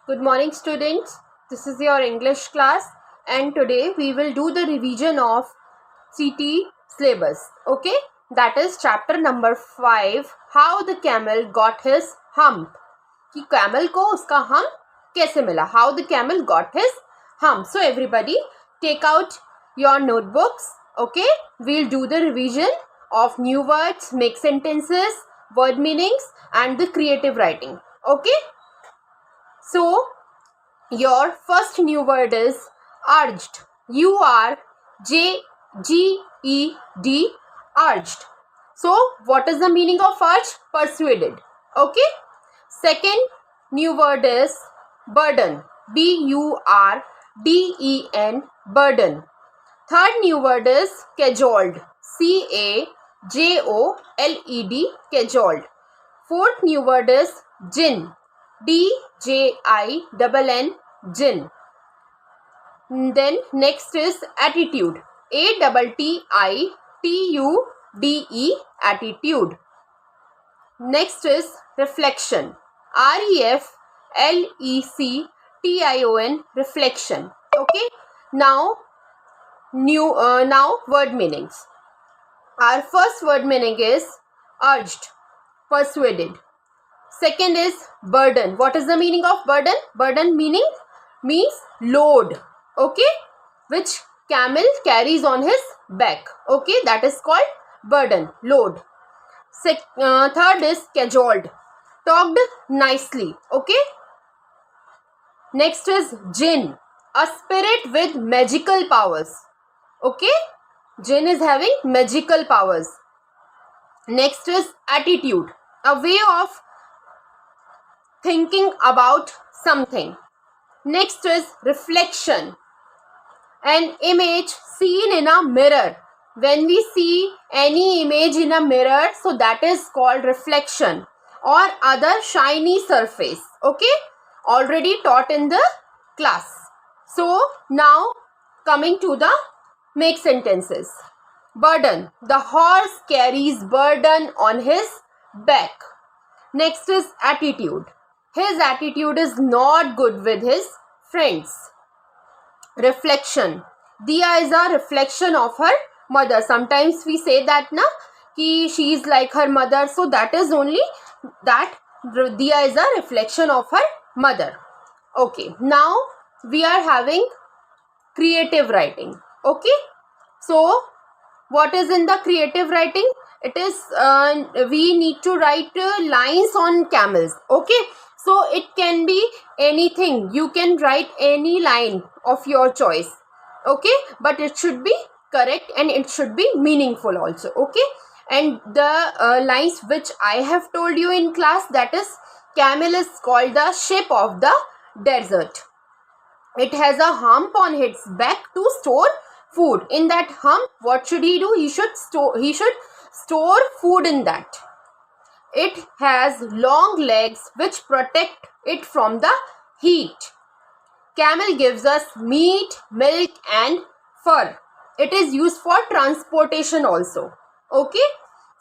Good morning, students. This is your English class, and today we will do the revision of CT syllabus. Okay, that is chapter number 5, How the Camel Got His Hump. कि camel को उसका hump कैसे मिला? How the camel got his hump. So everybody take out your notebooks. Okay, we'll do the revision of new words, make sentences, word meanings, and the creative writing. Okay. So, your first new word is urged. U-R-J-G-E-D, urged. So, what is the meaning of urged? Persuaded. Okay. Second new word is burden. B-U-R-D-E-N, burden. Third new word is cajoled. C-A-J-O-L-E-D, cajoled. Fourth new word is gin. D-J-I-N-N, gin. Then next is attitude. A-T-T-I-T-U-D-E, attitude. Next is reflection. R-E-F-L-E-C-T-I-O-N, reflection. Okay. Now word meanings. Our first word meaning is urged, persuaded. Second is burden. What is the meaning of burden? Burden means load. Okay, which camel carries on his back. Okay, that is called burden, load. Third is cajoled, talked nicely. Okay. Next is jinn, a spirit with magical powers. Okay, jinn is having magical powers. Next is attitude, a way of thinking about something. Next is reflection, an image seen in a mirror. When we see any image in a mirror, so that is called reflection or other shiny surface. Okay, already taught in the class. So now coming to the make sentences. Burden, the horse carries burden on his back. Next is attitude. His attitude is not good with his friends. Reflection. Diya is a reflection of her mother. Sometimes we say that ki she is like her mother. So that is only that Diya is a reflection of her mother. Okay. Now we are having creative writing. Okay. So what is in the creative writing? It is we need to write lines on camels. Okay. So it can be anything. You can write any line of your choice. Okay. But it should be correct and it should be meaningful also. Okay. And the lines which I have told you in class, that is, camel is called the ship of the desert. It has a hump on its back to store food. In that hump, what should he do? He should store food in that. It has long legs which protect it from the heat. Camel gives us meat, milk and fur. It is used for transportation also. Okay.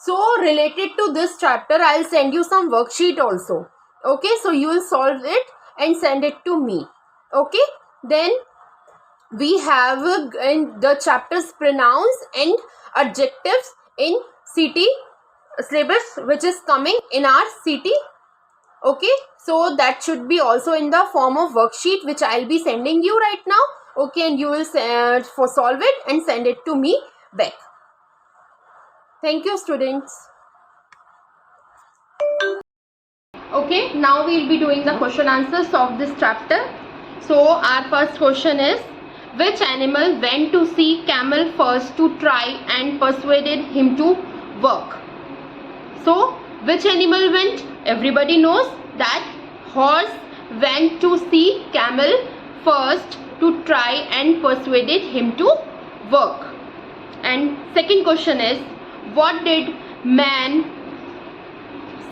So related to this chapter, I will send you some worksheet also. Okay. So you will solve it and send it to me. Okay. Then we have in the chapters pronouns and adjectives in CT syllabus, which is coming in our CT. Okay, so that should be also in the form of worksheet, which I'll be sending you right now. Okay, and you will solve it and send it to me back. Thank you, students. Okay, now we'll be doing the question answers of this chapter. So our first question is, which animal went to see camel first to try and persuaded him to work? So, which animal went? Everybody knows that horse went to see camel first to try and persuaded him to work. And second question is, what did man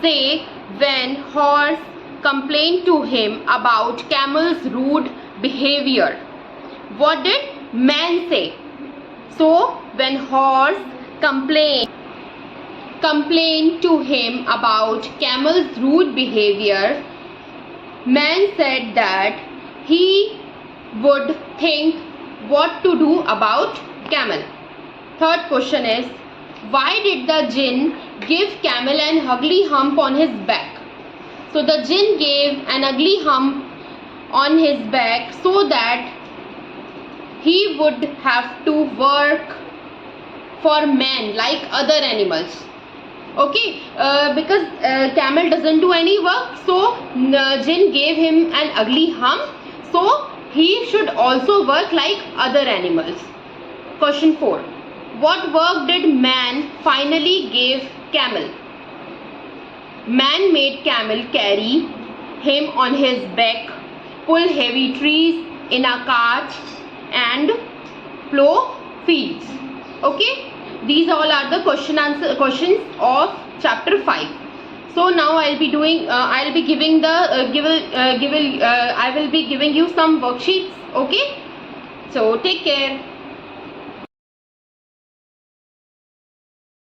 say when horse complained to him about camel's rude behavior? What did man say? So, when horse complained to him about camel's rude behavior, Man said that he would think what to do about camel. Third question is, why did the jinn give camel an ugly hump on his back? So the jinn gave an ugly hump on his back so that he would have to work for man like other animals. Okay, because camel doesn't do any work, so jinn gave him an ugly hump, so he should also work like other animals. Question 4. What work did man finally give camel? Man made camel carry him on his back, pull heavy trees in a cart, and plow fields. Okay, these all are the questions of chapter 5. So now I will be giving you some worksheets. Okay, so take care.